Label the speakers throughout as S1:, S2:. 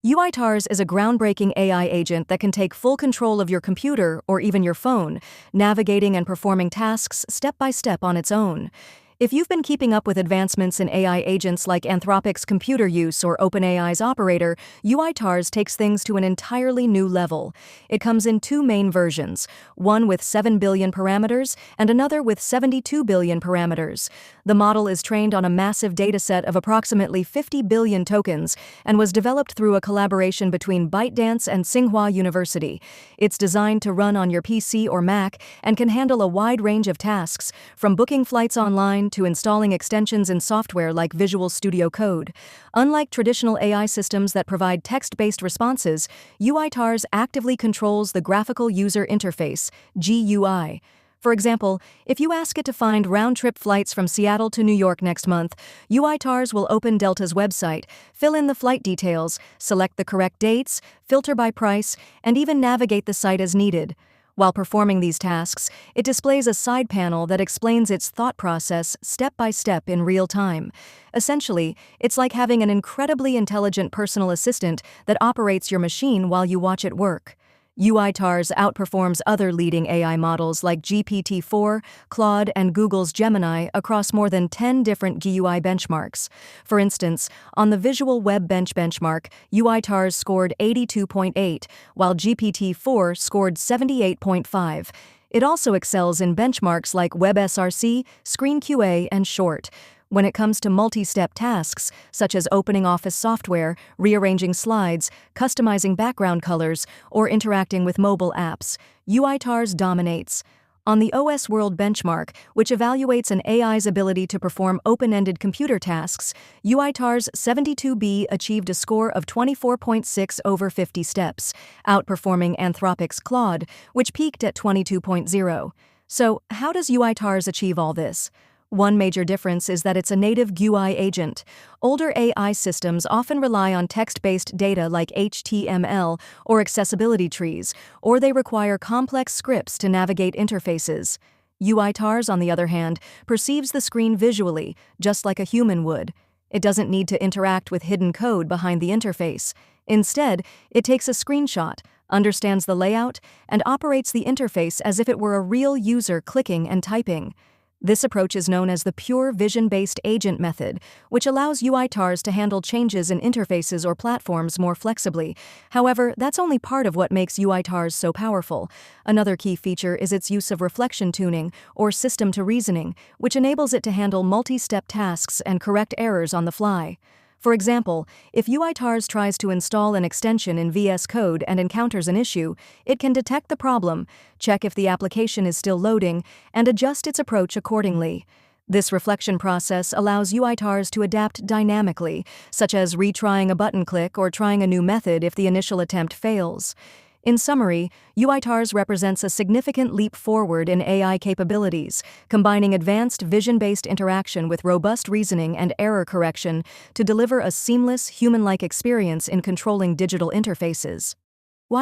S1: TARS is a groundbreaking AI agent that can take full control of your computer or even your phone, navigating and performing tasks step by step on its own. If you've been keeping up with advancements in AI agents like Anthropic's computer use or OpenAI's operator, TARS takes things to an entirely new level. It comes in two main versions, one with 7 billion parameters and another with 72 billion parameters. The model is trained on a massive dataset of approximately 50 billion tokens and was developed through a collaboration between ByteDance and Tsinghua University. It's designed to run on your PC or Mac and can handle a wide range of tasks, from booking flights online to installing extensions in software like Visual Studio Code. Unlike traditional AI systems that provide text-based responses, TARS actively controls the graphical user interface, GUI. For example, if you ask it to find round-trip flights from Seattle to New York next month, TARS will open Delta's website, fill in the flight details, select the correct dates, filter by price, and even navigate the site as needed. While performing these tasks, it displays a side panel that explains its thought process step by step in real time. Essentially, it's like having an incredibly intelligent personal assistant that operates your machine while you watch it work. TARS outperforms other leading AI models like GPT-4, Claude, and Google's Gemini across more than 10 different GUI benchmarks. For instance, on the Visual Web Bench benchmark, TARS scored 82.8, while GPT-4 scored 78.5. It also excels in benchmarks like WebSRC, ScreenQA, and Short. When it comes to multi-step tasks, such as opening Office software, rearranging slides, customizing background colors, or interacting with mobile apps, TARS dominates. On the OS World benchmark, which evaluates an AI's ability to perform open-ended computer tasks, TARS 72B achieved a score of 24.6 over 50 steps, outperforming Anthropic's Claude, which peaked at 22.0. So, how does TARS achieve all this? One major difference is that it's a native GUI agent. Older AI systems often rely on text-based data like HTML or accessibility trees, or they require complex scripts to navigate interfaces. TARS, on the other hand, perceives the screen visually, just like a human would. It doesn't need to interact with hidden code behind the interface. Instead, it takes a screenshot, understands the layout, and operates the interface as if it were a real user clicking and typing. This approach is known as the pure vision-based agent method, which allows TARS to handle changes in interfaces or platforms more flexibly. However, that's only part of what makes TARS so powerful. Another key feature is its use of reflection tuning, or system-to-reasoning, which enables it to handle multi-step tasks and correct errors on the fly. For example, if TARS tries to install an extension in VS Code and encounters an issue, it can detect the problem, check if the application is still loading, and adjust its approach accordingly. This reflection process allows TARS to adapt dynamically, such as retrying a button click or trying a new method if the initial attempt fails. In summary, TARS represents a significant leap forward in AI capabilities, combining advanced vision-based interaction with robust reasoning and error correction to deliver a seamless, human-like experience in controlling digital interfaces.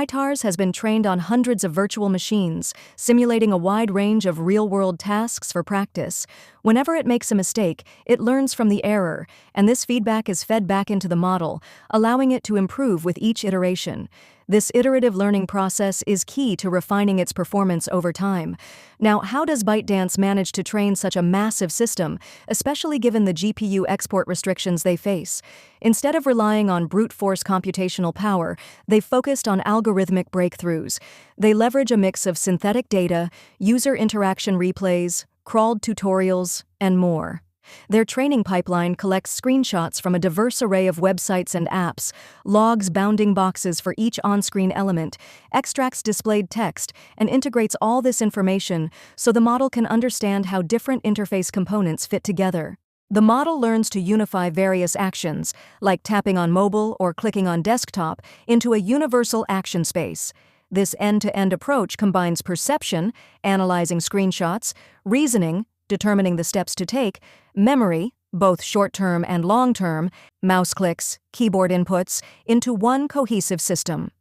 S1: TARS has been trained on hundreds of virtual machines, simulating a wide range of real-world tasks for practice. Whenever it makes a mistake, it learns from the error, and this feedback is fed back into the model, allowing it to improve with each iteration. This iterative learning process is key to refining its performance over time. Now, how does ByteDance manage to train such a massive system, especially given the GPU export restrictions they face? Instead of relying on brute force computational power, they've focused on algorithmic breakthroughs. They leverage a mix of synthetic data, user interaction replays, crawled tutorials, and more. Their training pipeline collects screenshots from a diverse array of websites and apps, logs bounding boxes for each on-screen element, extracts displayed text, and integrates all this information so the model can understand how different interface components fit together. The model learns to unify various actions, like tapping on mobile or clicking on desktop, into a universal action space. This end-to-end approach combines perception, analyzing screenshots, reasoning, determining the steps to take, memory, both short-term and long-term, mouse clicks, keyboard inputs, into one cohesive system.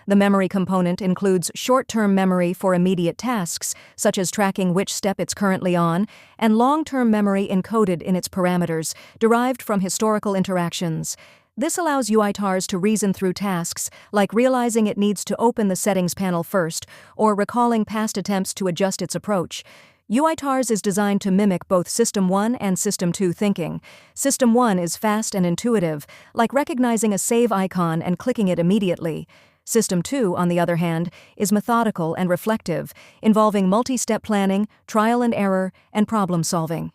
S1: The memory component includes short-term memory for immediate tasks, such as tracking which step it's currently on, and long-term memory encoded in its parameters, derived from historical interactions. This allows TARS to reason through tasks, like realizing it needs to open the settings panel first, or recalling past attempts to adjust its approach. TARS is designed to mimic both System 1 and System 2 thinking. System 1 is fast and intuitive, like recognizing a save icon and clicking it immediately. System 2, on the other hand, is methodical and reflective, involving multi-step planning, trial and error, and problem-solving.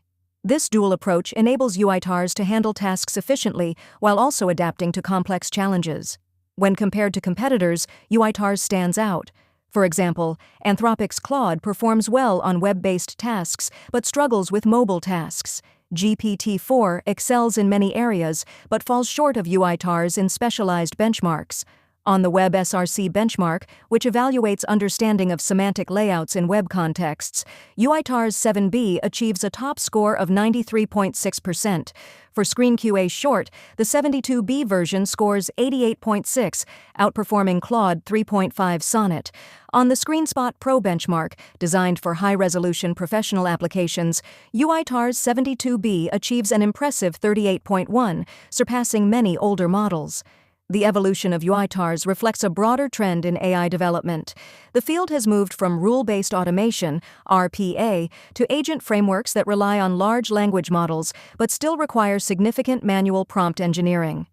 S1: This dual approach enables TARS to handle tasks efficiently while also adapting to complex challenges. When compared to competitors, TARS stands out. For example, Anthropic's Claude performs well on web-based tasks but struggles with mobile tasks. GPT-4 excels in many areas but falls short of TARS in specialized benchmarks. On the Web SRC benchmark, which evaluates understanding of semantic layouts in web contexts, TARS 7b achieves a top score of 93.6%. For ScreenQA Short, the 72b version scores 88.6, outperforming Claude 3.5 Sonnet. On the ScreenSpot Pro benchmark, designed for high-resolution professional applications, TARS 72b achieves an impressive 38.1, surpassing many older models. The evolution of TARS reflects a broader trend in AI development. The field has moved from rule-based automation, RPA, to agent frameworks that rely on large language models but still require significant manual prompt engineering.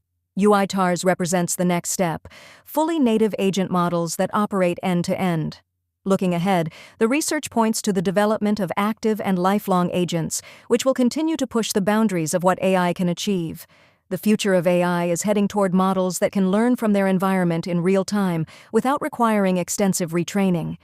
S1: TARS represents the next step: fully native agent models that operate end-to-end. Looking ahead, the research points to the development of active and lifelong agents, which will continue to push the boundaries of what AI can achieve. The future of AI is heading toward models that can learn from their environment in real time without requiring extensive retraining.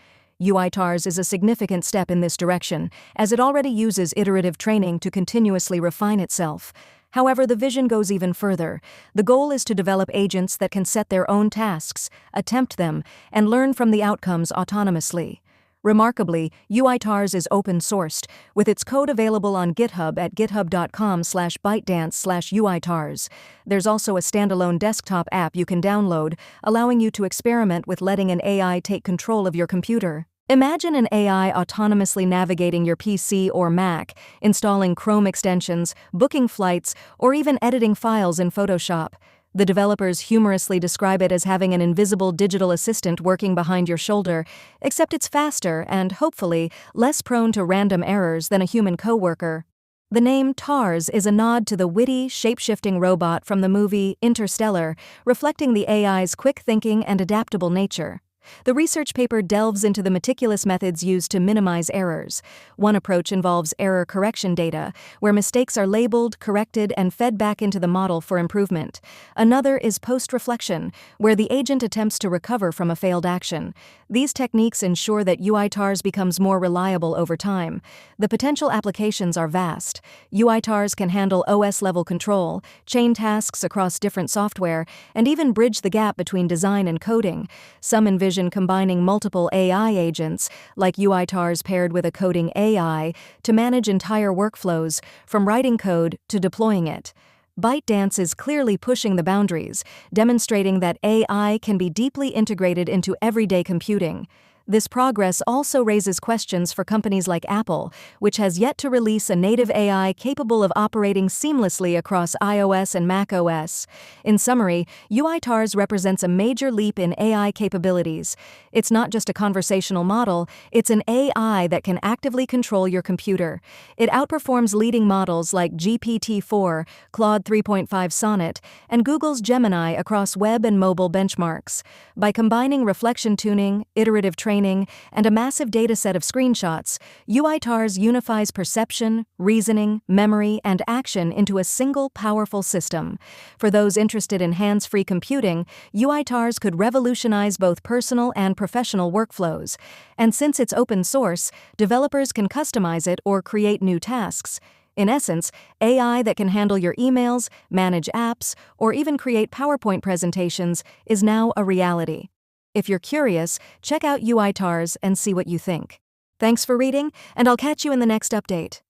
S1: TARS is a significant step in this direction, as it already uses iterative training to continuously refine itself. However, the vision goes even further. The goal is to develop agents that can set their own tasks, attempt them, and learn from the outcomes autonomously. Remarkably, TARS is open-sourced, with its code available on GitHub at github.com/ByteDance/UITARS. There's also a standalone desktop app you can download, allowing you to experiment with letting an AI take control of your computer. Imagine an AI autonomously navigating your PC or Mac, installing Chrome extensions, booking flights, or even editing files in Photoshop. The developers humorously describe it as having an invisible digital assistant working behind your shoulder, except it's faster and, hopefully, less prone to random errors than a human coworker. The name TARS is a nod to the witty, shape-shifting robot from the movie Interstellar, reflecting the AI's quick thinking and adaptable nature. The research paper delves into the meticulous methods used to minimize errors. One approach involves error correction data, where mistakes are labeled, corrected, and fed back into the model for improvement. Another is post-reflection, where the agent attempts to recover from a failed action. These techniques ensure that TARS becomes more reliable over time. The potential applications are vast. TARS can handle OS-level control, chain tasks across different software, and even bridge the gap between design and coding. Some envision combining multiple AI agents, like TARS paired with a coding AI, to manage entire workflows, from writing code to deploying it. ByteDance is clearly pushing the boundaries, demonstrating that AI can be deeply integrated into everyday computing. This progress also raises questions for companies like Apple, which has yet to release a native AI capable of operating seamlessly across iOS and macOS. In summary, TARS represents a major leap in AI capabilities. It's not just a conversational model, it's an AI that can actively control your computer. It outperforms leading models like GPT-4, Claude 3.5 Sonnet, and Google's Gemini across web and mobile benchmarks. By combining reflection tuning, iterative training, and a massive dataset of screenshots, TARS unifies perception, reasoning, memory, and action into a single powerful system. For those interested in hands-free computing, TARS could revolutionize both personal and professional workflows. And since it's open source, developers can customize it or create new tasks. In essence, AI that can handle your emails, manage apps, or even create PowerPoint presentations is now a reality. If you're curious, check out TARS and see what you think. Thanks for reading, and I'll catch you in the next update.